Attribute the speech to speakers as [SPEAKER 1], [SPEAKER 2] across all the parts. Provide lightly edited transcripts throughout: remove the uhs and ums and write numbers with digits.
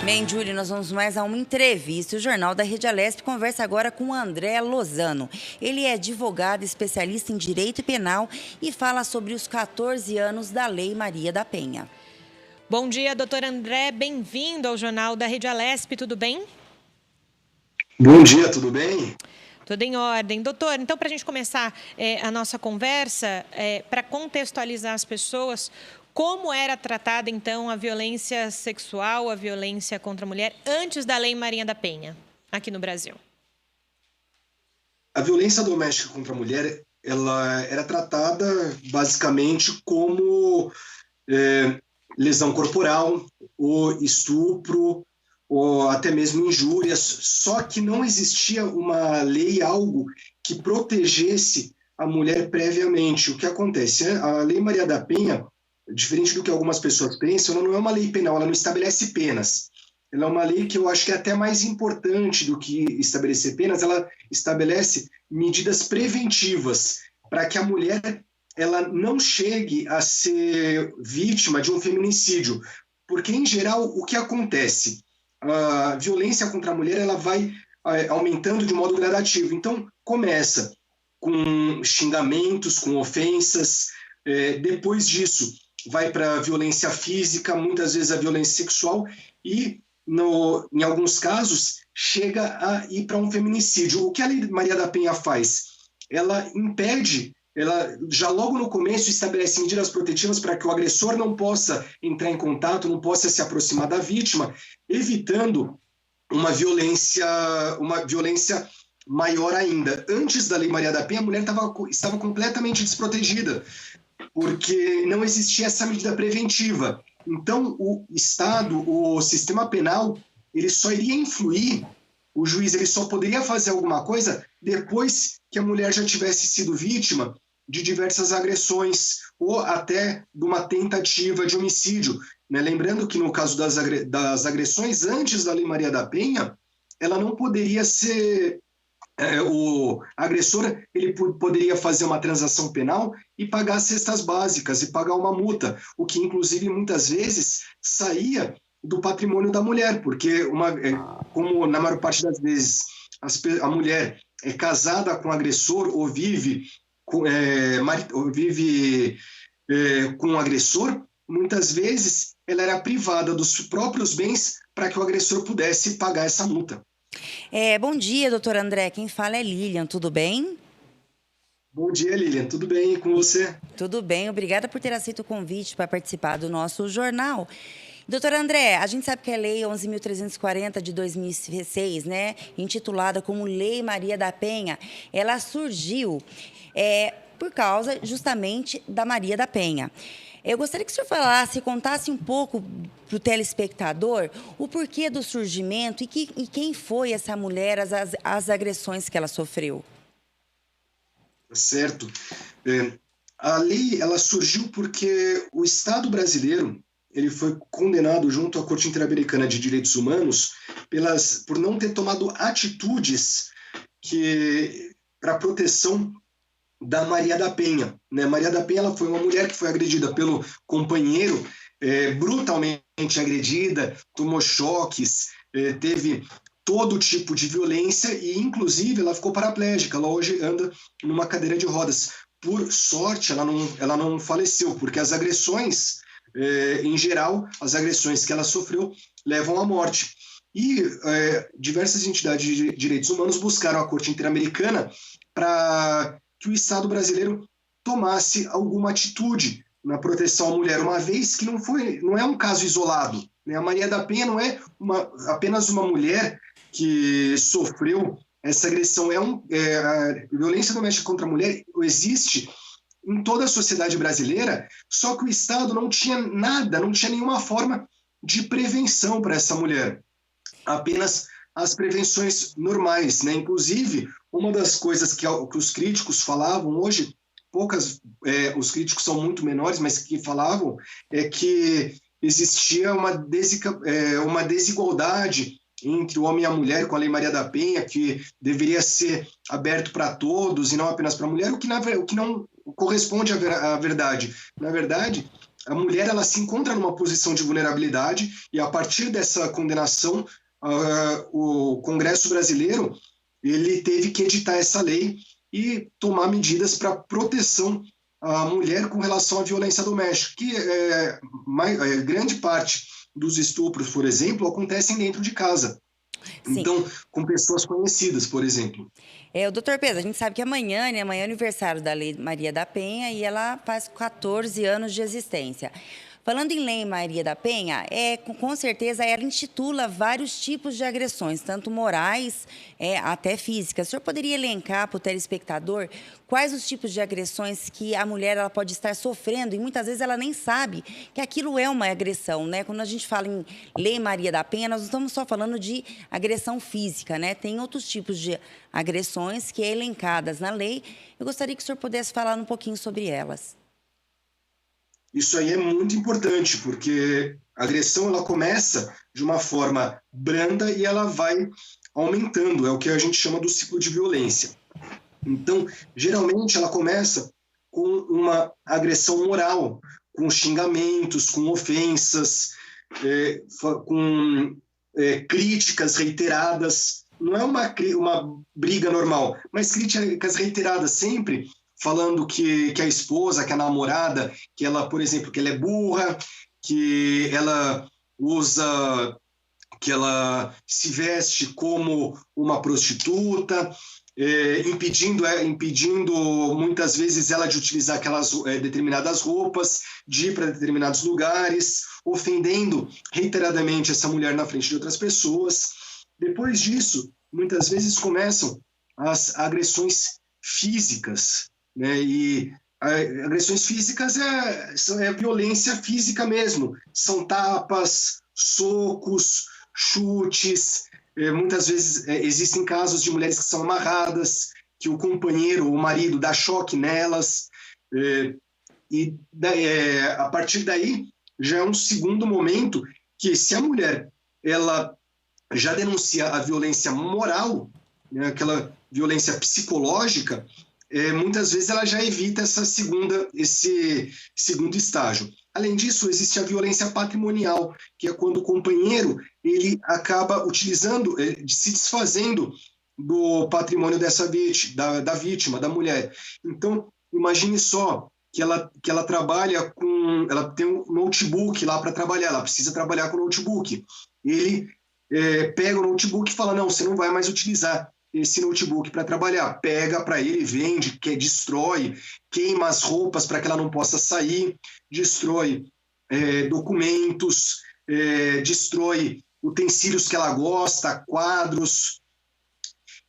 [SPEAKER 1] Bem, Júlio, nós vamos mais a uma entrevista. O Jornal da Rede Alesp conversa agora com o André Lozano. Ele é advogado, especialista em direito penal e fala sobre os 14 anos da Lei Maria da Penha.
[SPEAKER 2] Bom dia, doutor André. Bem-vindo ao Jornal da Rede Alesp. Tudo bem?
[SPEAKER 3] Bom dia, tudo bem?
[SPEAKER 2] Tudo em ordem. Doutor, então, para a gente começar a nossa conversa, para contextualizar as pessoas, como era tratada, então, a violência sexual, a violência contra a mulher, antes da Lei Maria da Penha, aqui no Brasil?
[SPEAKER 3] A violência doméstica contra a mulher, ela era tratada basicamente como lesão corporal, ou estupro, ou até mesmo injúrias, só que não existia uma lei, algo que protegesse a mulher previamente. O que acontece? A Lei Maria da Penha, diferente do que algumas pessoas pensam, ela não é uma lei penal, ela não estabelece penas. Ela é uma lei que eu acho que é até mais importante do que estabelecer penas, ela estabelece medidas preventivas para que a mulher ela não chegue a ser vítima de um feminicídio. Porque, em geral, o que acontece? A violência contra a mulher ela vai aumentando de modo gradativo. Então, começa com xingamentos, com ofensas, depois disso vai para a violência física, muitas vezes a violência sexual e, em alguns casos, chega a ir para um feminicídio. O que a Lei Maria da Penha faz? Ela impede, ela já logo no começo estabelece medidas protetivas para que o agressor não possa entrar em contato, não possa se aproximar da vítima, evitando uma violência maior ainda. Antes da Lei Maria da Penha, a mulher estava completamente desprotegida, porque não existia essa medida preventiva. Então, o Estado, o sistema penal, ele só iria influir, o juiz ele só poderia fazer alguma coisa depois que a mulher já tivesse sido vítima de diversas agressões ou até de uma tentativa de homicídio. Né? Lembrando que no caso das agressões, antes da Lei Maria da Penha, ela não poderia ser... o agressor ele poderia fazer uma transação penal e pagar cestas básicas e pagar uma multa, o que inclusive muitas vezes saía do patrimônio da mulher, porque como na maior parte das vezes a mulher é casada com o agressor ou vive com o agressor, muitas vezes ela era privada dos próprios bens para que o agressor pudesse pagar essa multa.
[SPEAKER 1] Bom dia, doutor André. Quem fala é Lilian, tudo bem?
[SPEAKER 3] Bom dia, Lilian. Tudo bem com você?
[SPEAKER 1] Tudo bem, obrigada por ter aceito o convite para participar do nosso jornal. Doutor André, a gente sabe que a Lei 11.340 de 2006, né, intitulada como Lei Maria da Penha, ela surgiu por causa justamente da Maria da Penha. Eu gostaria que o senhor contasse um pouco para o telespectador o porquê do surgimento e quem foi essa mulher, as agressões que ela sofreu.
[SPEAKER 3] Certo. A lei ela surgiu porque o Estado brasileiro ele foi condenado junto à Corte Interamericana de Direitos Humanos por não ter tomado atitudes para proteção da Maria da Penha. Né? Maria da Penha ela foi uma mulher que foi agredida pelo companheiro, brutalmente agredida, tomou choques, teve todo tipo de violência e, inclusive, ela ficou paraplégica. Ela hoje anda numa cadeira de rodas. Por sorte, ela não faleceu, porque as agressões, em geral, as agressões que ela sofreu levam à morte. E diversas entidades de direitos humanos buscaram a Corte Interamericana para que o Estado brasileiro tomasse alguma atitude na proteção à mulher, uma vez que não é um caso isolado. Né? A Maria da Penha não é apenas uma mulher que sofreu essa agressão. A violência doméstica contra a mulher existe em toda a sociedade brasileira, só que o Estado não tinha nada, não tinha nenhuma forma de prevenção para essa mulher. Apenas as prevenções normais, né? Inclusive, uma das coisas que os críticos falavam hoje, os críticos são muito menores, mas que falavam é que existia uma desigualdade entre o homem e a mulher com a Lei Maria da Penha, que deveria ser aberto para todos e não apenas para a mulher, o que não corresponde à verdade. Na verdade, a mulher ela se encontra numa posição de vulnerabilidade e, a partir dessa condenação, o Congresso brasileiro ele teve que editar essa lei e tomar medidas para proteção à mulher com relação à violência doméstica, que grande parte dos estupros, por exemplo, acontecem dentro de casa.
[SPEAKER 1] Sim.
[SPEAKER 3] Então, com pessoas conhecidas, por exemplo.
[SPEAKER 1] O doutor Pedro, a gente sabe que amanhã, né, amanhã é aniversário da Lei Maria da Penha e ela faz 14 anos de existência. Falando em Lei Maria da Penha, com certeza ela intitula vários tipos de agressões, tanto morais até físicas. O senhor poderia elencar para o telespectador quais os tipos de agressões que a mulher ela pode estar sofrendo e muitas vezes ela nem sabe que aquilo é uma agressão, né? Quando a gente fala em Lei Maria da Penha, nós não estamos só falando de agressão física, né? Tem outros tipos de agressões que elencadas na lei. Eu gostaria que o senhor pudesse falar um pouquinho sobre elas.
[SPEAKER 3] Isso aí é muito importante, porque a agressão ela começa de uma forma branda e ela vai aumentando, é o que a gente chama do ciclo de violência. Então, geralmente ela começa com uma agressão moral, com xingamentos, com ofensas, com críticas reiteradas. Não é uma briga normal, mas críticas reiteradas sempre, falando que a esposa, que a namorada, que ela, por exemplo, que ela é burra, que ela que ela se veste como uma prostituta, impedindo muitas vezes ela de utilizar aquelas determinadas roupas, de ir para determinados lugares, ofendendo reiteradamente essa mulher na frente de outras pessoas. Depois disso, muitas vezes começam as agressões físicas, né? E agressões físicas é violência física mesmo. São tapas, socos, chutes. Muitas vezes existem casos de mulheres que são amarradas, que o companheiro, o marido, dá choque nelas. A partir daí, já é um segundo momento que, se a mulher ela já denuncia a violência moral, né, aquela violência psicológica, muitas vezes ela já evita esse segundo estágio. Além disso, existe a violência patrimonial, que é quando o companheiro ele acaba utilizando, se desfazendo do patrimônio da vítima, da mulher. Então, imagine só que ela trabalha ela tem um notebook lá para trabalhar, ela precisa trabalhar com o notebook. Ele pega o notebook e fala, não, você não vai mais utilizar esse notebook para trabalhar. Pega para ele, vende, destrói, queima as roupas para que ela não possa sair, destrói documentos, destrói utensílios que ela gosta, quadros.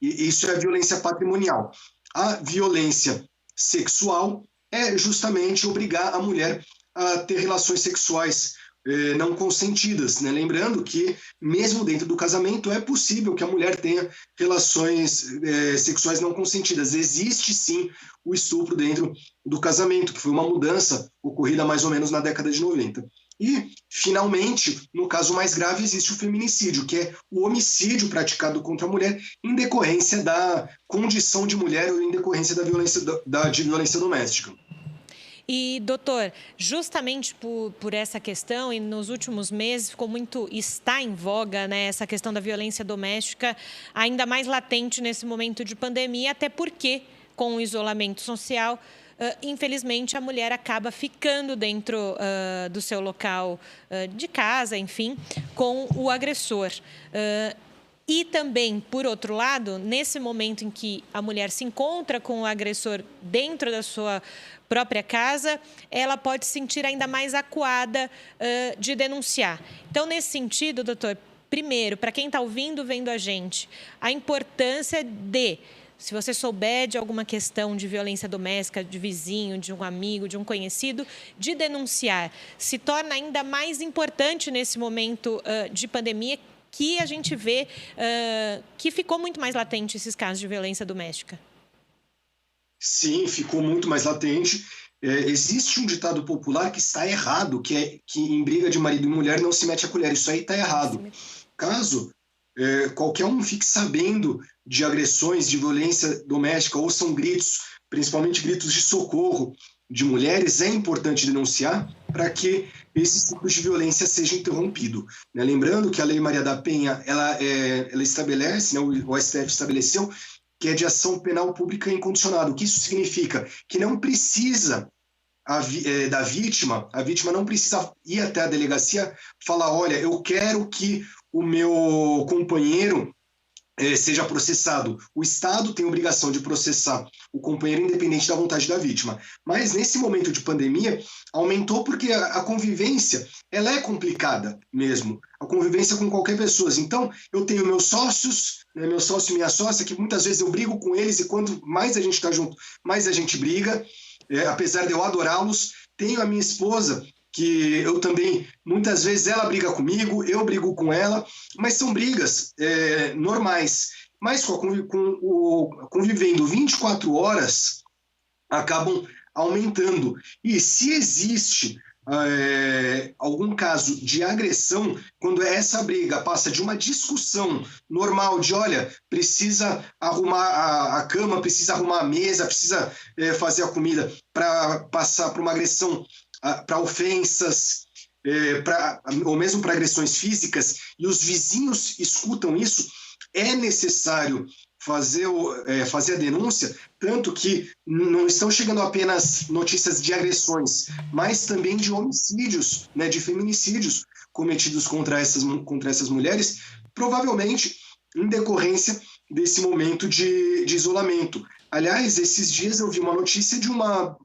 [SPEAKER 3] E isso é violência patrimonial. A violência sexual é justamente obrigar a mulher a ter relações sexuais não consentidas, né? Lembrando que, mesmo dentro do casamento, é possível que a mulher tenha relações sexuais não consentidas. Existe, sim, o estupro dentro do casamento, que foi uma mudança ocorrida mais ou menos na década de 90. E, finalmente, no caso mais grave, existe o feminicídio, que é o homicídio praticado contra a mulher em decorrência da condição de mulher ou em decorrência da violência, de violência doméstica.
[SPEAKER 2] E, doutor, justamente por essa questão, e nos últimos meses está em voga, né, essa questão da violência doméstica, ainda mais latente nesse momento de pandemia, até porque, com o isolamento social, infelizmente, a mulher acaba ficando dentro do seu local de casa, enfim, com o agressor. E também, por outro lado, nesse momento em que a mulher se encontra com o agressor dentro da sua própria casa, ela pode se sentir ainda mais acuada de denunciar. Então, nesse sentido, doutor, primeiro, para quem está ouvindo, vendo a gente, a importância se você souber de alguma questão de violência doméstica, de vizinho, de um amigo, de um conhecido, de denunciar. Se torna ainda mais importante nesse momento de pandemia, que a gente vê que ficou muito mais latente esses casos de violência doméstica.
[SPEAKER 3] Sim, ficou muito mais latente. Existe um ditado popular que está errado, que em briga de marido e mulher não se mete a colher. Isso aí está errado. Caso qualquer um fique sabendo de agressões, de violência doméstica, ouçam gritos, principalmente gritos de socorro, de mulheres, é importante denunciar para que esse ciclo de violência seja interrompido. Né? Lembrando que a Lei Maria da Penha, ela estabelece, né, o STF estabeleceu, que é de ação penal pública incondicionada. O que isso significa? Que não precisa da vítima, a vítima não precisa ir até a delegacia falar, olha, eu quero que o meu companheiro seja processado. O Estado tem a obrigação de processar o companheiro independente da vontade da vítima. Mas nesse momento de pandemia, aumentou porque a convivência ela é complicada mesmo. A convivência com qualquer pessoa. Então, eu tenho meus sócios, né, meu sócio e minha sócia, que muitas vezes eu brigo com eles e quanto mais a gente está junto, mais a gente briga. Apesar de eu adorá-los, tenho a minha esposa, que eu também, muitas vezes ela briga comigo, eu brigo com ela, mas são brigas normais. Mas convivendo 24 horas, acabam aumentando. E se existe algum caso de agressão, quando essa briga passa de uma discussão normal de, olha, precisa arrumar a cama, precisa arrumar a mesa, precisa fazer a comida, para passar para uma agressão, para ofensas, ou mesmo para agressões físicas, e os vizinhos escutam isso, é necessário fazer a denúncia, tanto que não estão chegando apenas notícias de agressões, mas também de homicídios, né, de feminicídios cometidos contra essas mulheres, provavelmente em decorrência desse momento de isolamento. Aliás, esses dias eu vi uma notícia de uma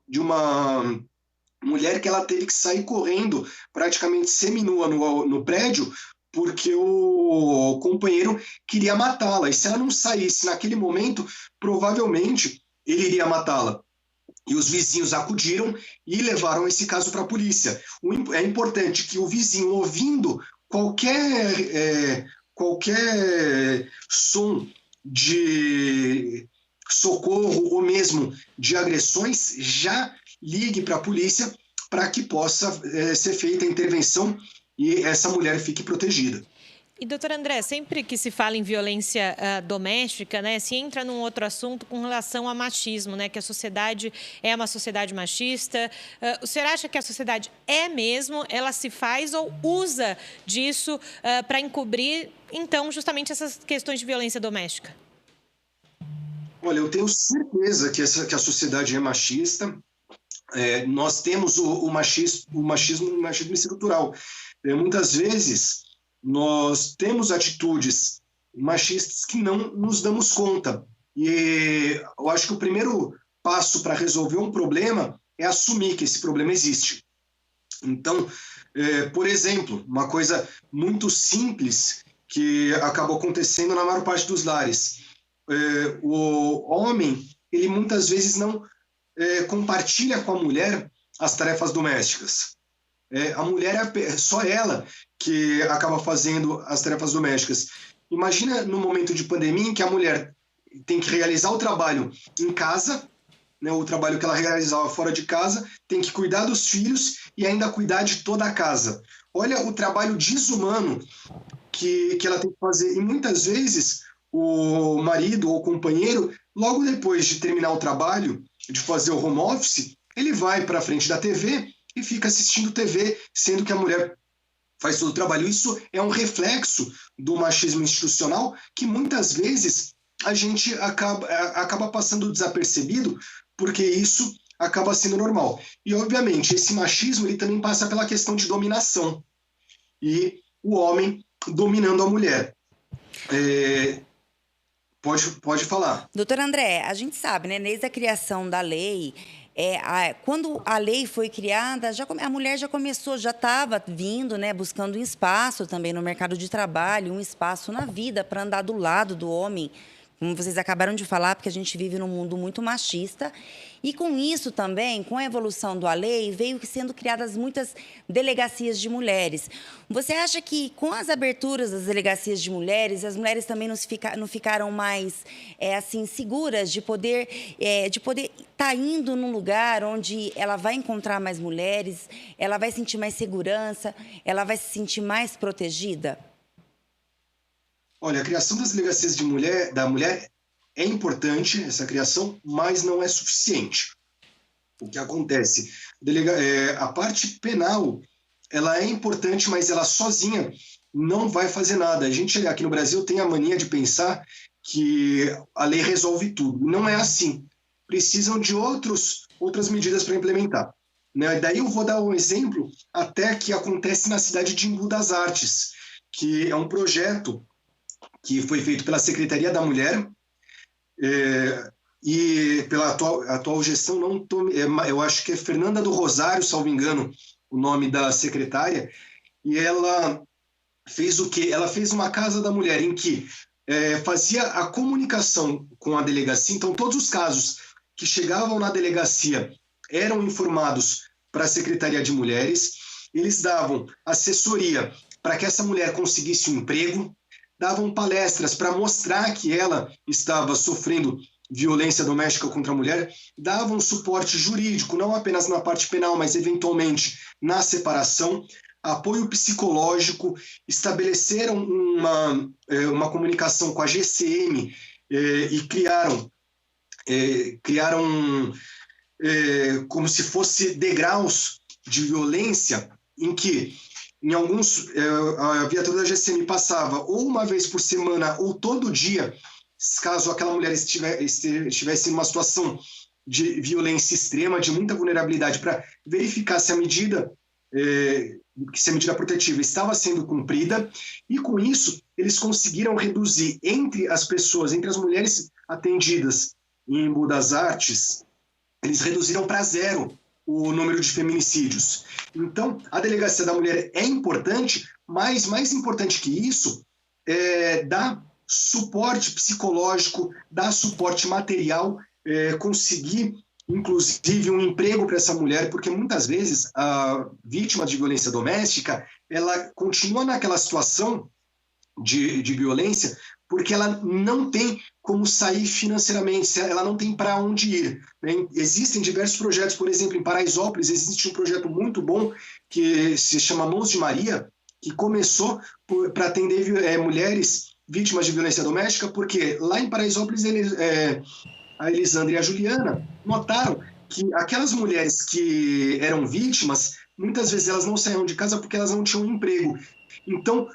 [SPEAKER 3] mulher que ela teve que sair correndo, praticamente seminua no prédio, porque o companheiro queria matá-la. E se ela não saísse naquele momento, provavelmente ele iria matá-la. E os vizinhos acudiram e levaram esse caso para a polícia. É importante que o vizinho, ouvindo qualquer som de socorro ou mesmo de agressões, já ligue para a polícia para que possa ser feita a intervenção e essa mulher fique protegida.
[SPEAKER 2] E, doutor André, sempre que se fala em violência doméstica, né, se entra num outro assunto com relação a machismo, né, que a sociedade é uma sociedade machista. O senhor acha que a sociedade é mesmo, ela se faz ou usa disso para encobrir, então, justamente essas questões de violência doméstica?
[SPEAKER 3] Olha, eu tenho certeza que a sociedade é machista. Nós temos o machismo estrutural. Muitas vezes nós temos atitudes machistas que não nos damos conta. E eu acho que o primeiro passo para resolver um problema é assumir que esse problema existe. Então, por exemplo, uma coisa muito simples que acabou acontecendo na maior parte dos lares. O homem, ele muitas vezes não compartilha com a mulher as tarefas domésticas. A mulher é só ela que acaba fazendo as tarefas domésticas. Imagina no momento de pandemia em que a mulher tem que realizar o trabalho em casa, né, o trabalho que ela realizava fora de casa, tem que cuidar dos filhos e ainda cuidar de toda a casa. Olha o trabalho desumano que ela tem que fazer. E muitas vezes o marido ou o companheiro, logo depois de terminar o trabalho, de fazer o home office, ele vai para a frente da TV e fica assistindo TV, sendo que a mulher faz todo o trabalho. Isso é um reflexo do machismo institucional que muitas vezes a gente acaba passando desapercebido, porque isso acaba sendo normal. E, obviamente, esse machismo ele também passa pela questão de dominação e o homem dominando a mulher. Pode falar.
[SPEAKER 1] Doutor André, a gente sabe, né, desde a criação da lei, quando a lei foi criada, a mulher já começou, já estava vindo, né, buscando um espaço também no mercado de trabalho, um espaço na vida para andar do lado do homem, como vocês acabaram de falar, porque a gente vive num mundo muito machista. E com isso também, com a evolução da lei, veio sendo criadas muitas delegacias de mulheres. Você acha que com as aberturas das delegacias de mulheres, as mulheres também não ficaram mais assim, seguras de poder estar indo num lugar onde ela vai encontrar mais mulheres, ela vai sentir mais segurança, ela vai se sentir mais protegida?
[SPEAKER 3] Olha, a criação das delegacias da mulher é importante, essa criação, mas não é suficiente. O que acontece? A parte penal, ela é importante, mas ela sozinha não vai fazer nada. A gente aqui no Brasil tem a mania de pensar que a lei resolve tudo. Não é assim. Precisam de outras medidas para implementar. Né? Daí eu vou dar um exemplo até que acontece na cidade de Embu das Artes, que é um projeto que foi feito pela Secretaria da Mulher, e pela atual gestão, eu acho que é Fernanda do Rosário, salvo engano, o nome da secretária, e ela fez o quê? Ela fez uma Casa da Mulher em que fazia a comunicação com a delegacia. Então, todos os casos que chegavam na delegacia eram informados para a Secretaria de Mulheres, eles davam assessoria para que essa mulher conseguisse um emprego, davam palestras para mostrar que ela estava sofrendo violência doméstica contra a mulher, davam suporte jurídico, não apenas na parte penal, mas eventualmente na separação, apoio psicológico, estabeleceram uma comunicação com a GCM e criaram como se fosse degraus de violência em que em alguns, a viatura da GCM passava ou uma vez por semana ou todo dia, caso aquela mulher estivesse em uma situação de violência extrema, de muita vulnerabilidade, para verificar se a medida protetiva estava sendo cumprida, e com isso eles conseguiram reduzir entre as mulheres atendidas em Embu das Artes, eles reduziram para 0 o número de feminicídios. Então, a Delegacia da Mulher é importante, mas mais importante que isso é dar suporte psicológico, dar suporte material, conseguir, inclusive, um emprego para essa mulher, porque muitas vezes a vítima de violência doméstica, ela continua naquela situação de violência porque ela não tem como sair financeiramente, ela não tem para onde ir. Né? Existem diversos projetos, por exemplo, em Paraisópolis existe um projeto muito bom que se chama Mãos de Maria, que começou para atender mulheres vítimas de violência doméstica, porque lá em Paraisópolis a Elisandra e a Juliana notaram que aquelas mulheres que eram vítimas, muitas vezes elas não saíam de casa porque elas não tinham emprego. Então,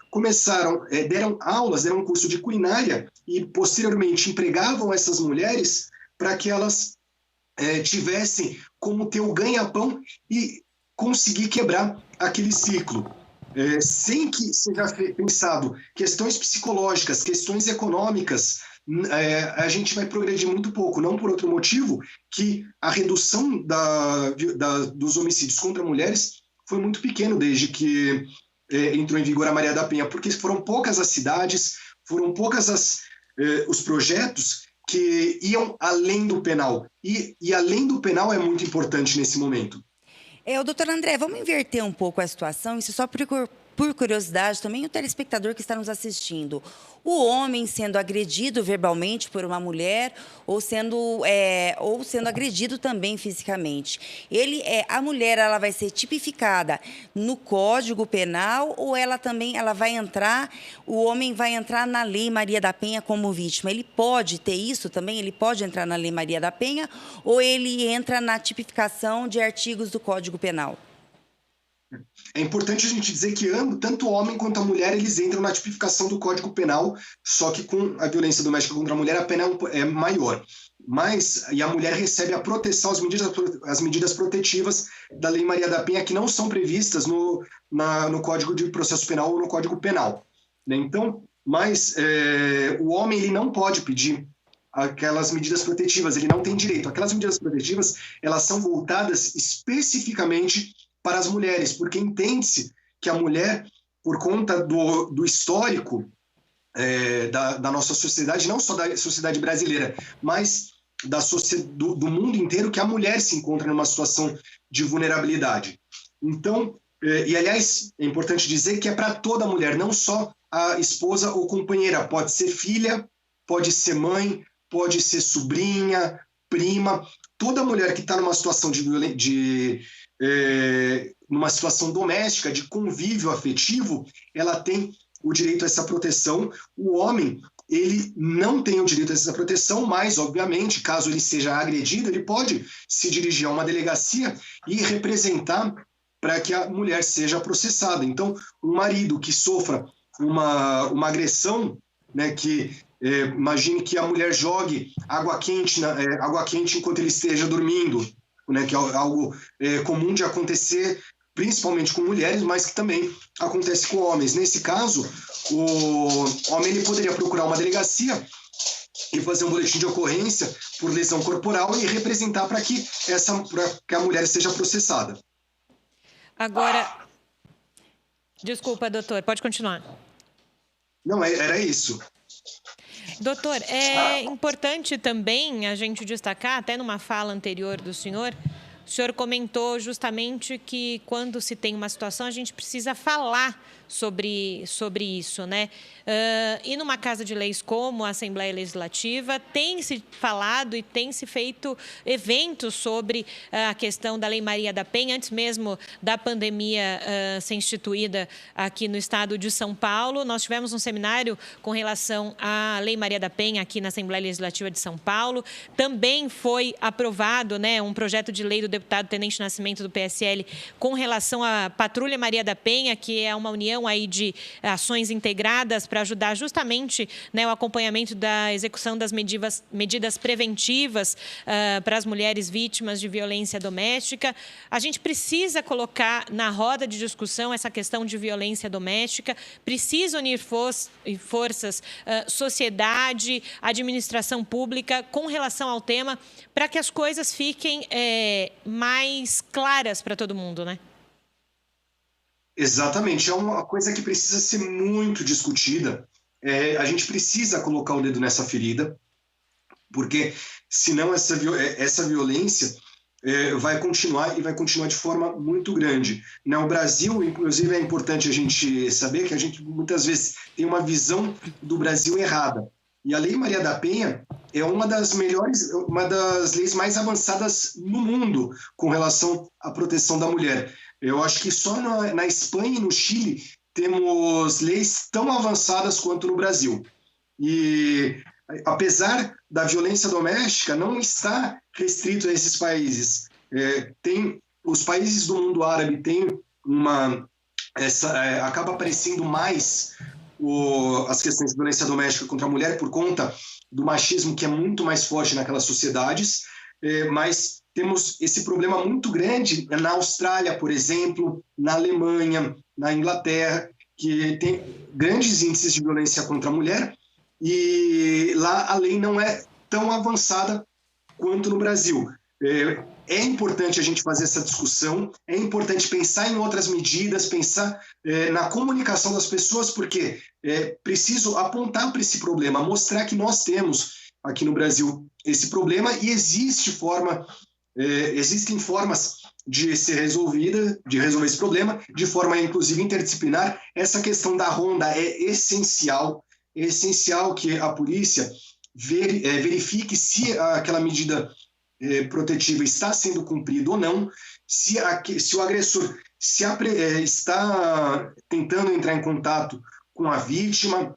[SPEAKER 3] deram aulas, deram um curso de culinária e, posteriormente, empregavam essas mulheres para que elas tivessem como ter o ganha-pão e conseguir quebrar aquele ciclo. Sem que seja pensado questões psicológicas, questões econômicas, a gente vai progredir muito pouco. Não por outro motivo que a redução dos homicídios contra mulheres foi muito pequeno desde que entrou em vigor a Maria da Penha, porque foram poucas as cidades, foram poucas os projetos que iam além do penal. E além do penal é muito importante nesse momento.
[SPEAKER 1] Doutor André, vamos inverter um pouco a situação, isso só por curiosidade também, o telespectador que está nos assistindo. O homem sendo agredido verbalmente por uma mulher ou sendo agredido também fisicamente. A mulher ela vai ser tipificada no Código Penal ou o homem vai entrar na Lei Maria da Penha como vítima? Ele pode ter isso também? Ele pode entrar na Lei Maria da Penha ou ele entra na tipificação de artigos do Código Penal?
[SPEAKER 3] É importante a gente dizer que tanto o homem quanto a mulher eles entram na tipificação do Código Penal, só que com a violência doméstica contra a mulher a pena é maior. E a mulher recebe a proteção, as medidas protetivas da Lei Maria da Penha que não são previstas no Código de Processo Penal ou no Código Penal. Né? Então, o homem ele não pode pedir aquelas medidas protetivas, ele não tem direito. Aquelas medidas protetivas elas são voltadas especificamente para as mulheres, porque entende-se que a mulher, por conta do histórico da nossa sociedade, não só da sociedade brasileira, mas do mundo inteiro, que a mulher se encontra numa situação de vulnerabilidade. Então, aliás, é importante dizer que é para toda mulher, não só a esposa ou companheira, pode ser filha, pode ser mãe, pode ser sobrinha, prima, toda mulher que está numa situação numa situação doméstica, de convívio afetivo, ela tem o direito a essa proteção. O homem, ele não tem o direito a essa proteção, mas, obviamente, caso ele seja agredido, ele pode se dirigir a uma delegacia e representar para que a mulher seja processada. Então, um marido que sofra uma agressão, né, que imagine que a mulher jogue água quente enquanto ele esteja dormindo, né, que é algo comum de acontecer, principalmente com mulheres, mas que também acontece com homens. Nesse caso, o homem ele poderia procurar uma delegacia e fazer um boletim de ocorrência por lesão corporal e representar para que a mulher seja processada.
[SPEAKER 2] Agora, desculpa, doutor, pode continuar.
[SPEAKER 3] Não, era isso.
[SPEAKER 2] Doutor, é importante também a gente destacar, até numa fala anterior do senhor, o senhor comentou justamente que quando se tem uma situação, a gente precisa falar sobre isso, né? E numa casa de leis como a Assembleia Legislativa, tem se falado e tem se feito eventos sobre a questão da Lei Maria da Penha, antes mesmo da pandemia ser instituída aqui no estado de São Paulo. Nós tivemos um seminário com relação à Lei Maria da Penha aqui na Assembleia Legislativa de São Paulo. Também foi aprovado, né, um projeto de lei do deputado Tenente Nascimento do PSL com relação à Patrulha Maria da Penha, que é uma união aí de ações integradas para ajudar justamente, né, o acompanhamento da execução das medidas preventivas para as mulheres vítimas de violência doméstica. A gente precisa colocar na roda de discussão essa questão de violência doméstica, precisa unir forças, sociedade, administração pública com relação ao tema, para que as coisas fiquem mais claras para todo mundo, né?
[SPEAKER 3] Exatamente, é uma coisa que precisa ser muito discutida. A gente precisa colocar o dedo nessa ferida, porque senão essa violência vai continuar e vai continuar de forma muito grande. No Brasil, inclusive, é importante a gente saber que a gente muitas vezes tem uma visão do Brasil errada. E a Lei Maria da Penha é uma das leis mais avançadas no mundo com relação à proteção da mulher. Eu acho que só na Espanha e no Chile temos leis tão avançadas quanto no Brasil. E, apesar da violência doméstica, não está restrito a esses países. Os países do mundo árabe têm acaba aparecendo mais as questões de violência doméstica contra a mulher por conta do machismo que é muito mais forte naquelas sociedades, mas temos esse problema muito grande na Austrália, por exemplo, na Alemanha, na Inglaterra, que tem grandes índices de violência contra a mulher, e lá a lei não é tão avançada quanto no Brasil. É importante a gente fazer essa discussão, é importante pensar em outras medidas, pensar na comunicação das pessoas, porque é preciso apontar para esse problema, mostrar que nós temos aqui no Brasil esse problema e existem formas de resolver esse problema de forma, inclusive, interdisciplinar. Essa questão da ronda é essencial que a polícia verifique se aquela medida protetiva está sendo cumprida ou não, se o agressor está tentando entrar em contato com a vítima,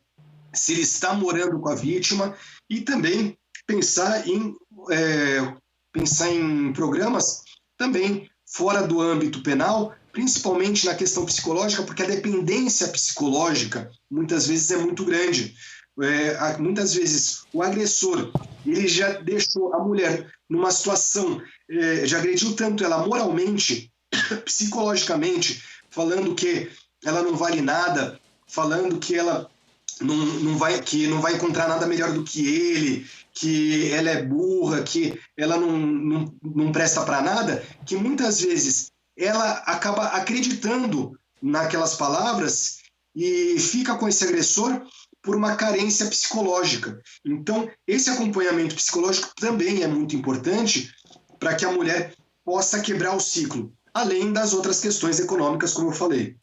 [SPEAKER 3] se ele está morando com a vítima, e também pensar em programas também fora do âmbito penal, principalmente na questão psicológica, porque a dependência psicológica muitas vezes é muito grande. Muitas vezes o agressor ele já deixou a mulher numa situação, já agrediu tanto ela moralmente, psicologicamente, falando que ela não vale nada, falando que ela não vai encontrar nada melhor do que ele, que ela é burra, que ela não presta para nada, que muitas vezes ela acaba acreditando naquelas palavras e fica com esse agressor por uma carência psicológica. Então, esse acompanhamento psicológico também é muito importante para que a mulher possa quebrar o ciclo, além das outras questões econômicas, como eu falei.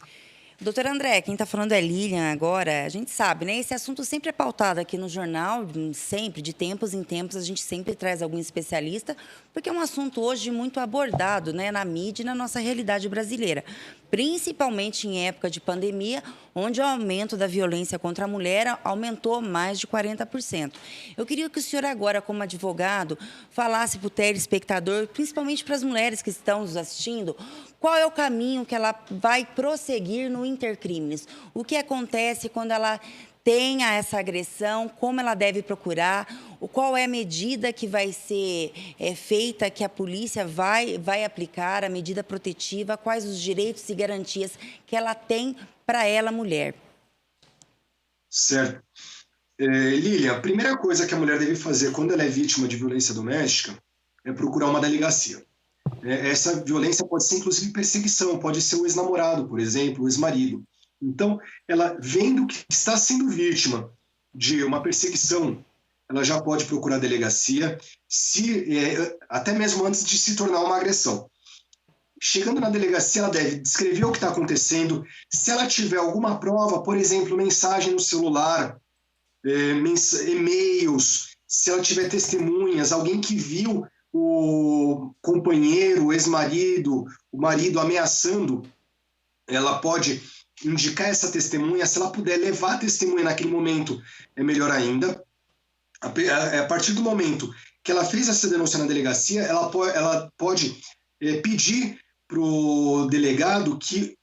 [SPEAKER 1] Doutor André, quem está falando é Lilian agora. A gente sabe, né? Esse assunto sempre é pautado aqui no jornal, sempre, de tempos em tempos, a gente sempre traz algum especialista, porque é um assunto hoje muito abordado, né, na mídia e na nossa realidade brasileira. Principalmente em época de pandemia, onde o aumento da violência contra a mulher aumentou mais de 40%. Eu queria que o senhor agora, como advogado, falasse para o telespectador, principalmente para as mulheres que estão nos assistindo, qual é o caminho que ela vai prosseguir no Intercrimes. O que acontece quando ela tenha essa agressão, como ela deve procurar, qual é a medida que vai ser feita, que a polícia vai aplicar, a medida protetiva, quais os direitos e garantias que ela tem para ela, mulher.
[SPEAKER 3] Certo. Lília, a primeira coisa que a mulher deve fazer quando ela é vítima de violência doméstica é procurar uma delegacia. Essa violência pode ser, inclusive, perseguição, pode ser o ex-namorado, por exemplo, o ex-marido. Então, ela vendo que está sendo vítima de uma perseguição, ela já pode procurar a delegacia, até mesmo antes de se tornar uma agressão. Chegando na delegacia, ela deve descrever o que está acontecendo. Se ela tiver alguma prova, por exemplo, mensagem no celular, e-mails, se ela tiver testemunhas, alguém que viu o companheiro, o ex-marido, o marido ameaçando, ela pode indicar essa testemunha. Se ela puder levar a testemunha naquele momento, é melhor ainda. A partir do momento que ela fez essa denúncia na delegacia, ela pode pedir para o delegado que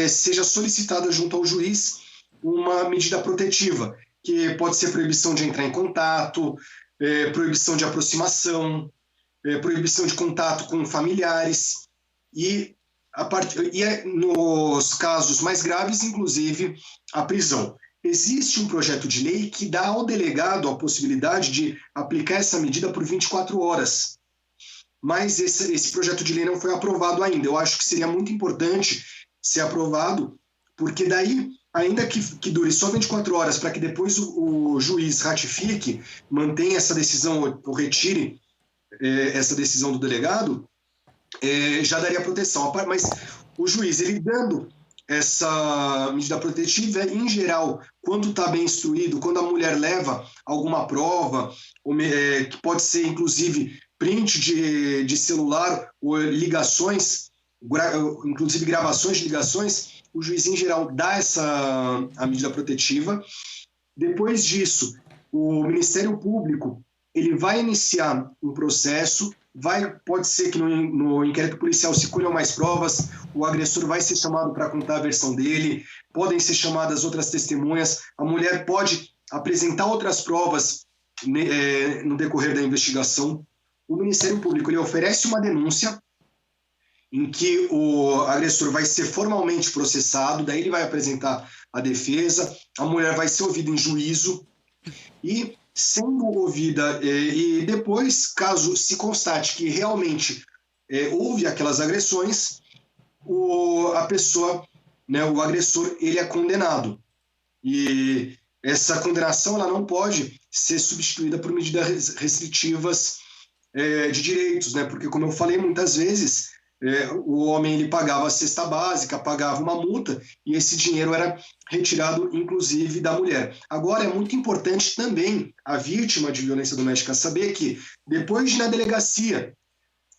[SPEAKER 3] seja solicitada junto ao juiz uma medida protetiva, que pode ser proibição de entrar em contato, proibição de aproximação, proibição de contato com familiares e nos casos mais graves, inclusive, a prisão. Existe um projeto de lei que dá ao delegado a possibilidade de aplicar essa medida por 24 horas. Mas esse projeto de lei não foi aprovado ainda. Eu acho que seria muito importante ser aprovado, porque daí, ainda que dure só 24 horas, para que depois o juiz ratifique, mantenha essa decisão ou retire essa decisão do delegado, já daria proteção. Mas o juiz, ele dando essa medida protetiva, em geral, quando está bem instruído, quando a mulher leva alguma prova, que pode ser, inclusive, print de celular ou ligações, inclusive gravações de ligações, o juiz, em geral, dá a medida protetiva. Depois disso, o Ministério Público ele vai iniciar um processo, pode ser que no inquérito policial se colham mais provas, o agressor vai ser chamado para contar a versão dele, podem ser chamadas outras testemunhas, a mulher pode apresentar outras provas no decorrer da investigação. O Ministério Público ele oferece uma denúncia em que o agressor vai ser formalmente processado, daí ele vai apresentar a defesa, a mulher vai ser ouvida em juízo e sendo ouvida, e depois, caso se constate que realmente houve aquelas agressões, a pessoa, né, o agressor, ele é condenado. E essa condenação ela não pode ser substituída por medidas restritivas de direitos, né? Porque, como eu falei, muitas vezes o homem ele pagava a cesta básica, pagava uma multa e esse dinheiro era retirado, inclusive, da mulher. Agora, é muito importante também a vítima de violência doméstica saber que, depois de na delegacia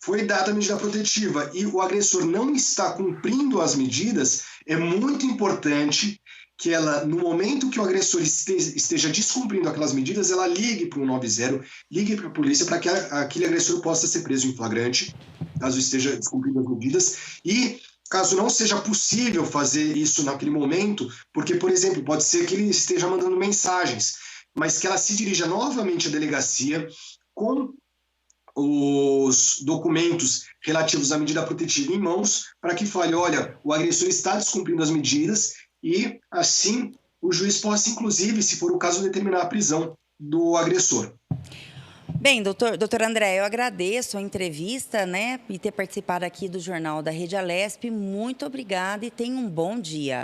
[SPEAKER 3] foi dada a medida protetiva e o agressor não está cumprindo as medidas, é muito importante que ela, no momento que o agressor esteja descumprindo aquelas medidas, ela ligue para o 190, ligue para a polícia para que aquele agressor possa ser preso em flagrante, caso esteja descumprindo as medidas. E caso não seja possível fazer isso naquele momento, porque, por exemplo, pode ser que ele esteja mandando mensagens, mas que ela se dirija novamente à delegacia com os documentos relativos à medida protetiva em mãos, para que fale, olha, o agressor está descumprindo as medidas e, assim, o juiz possa, inclusive, se for o caso, determinar a prisão do agressor.
[SPEAKER 1] Bem, doutor André, eu agradeço a entrevista, né, e ter participado aqui do Jornal da Rede Alesp. Muito obrigada e tenha um bom dia.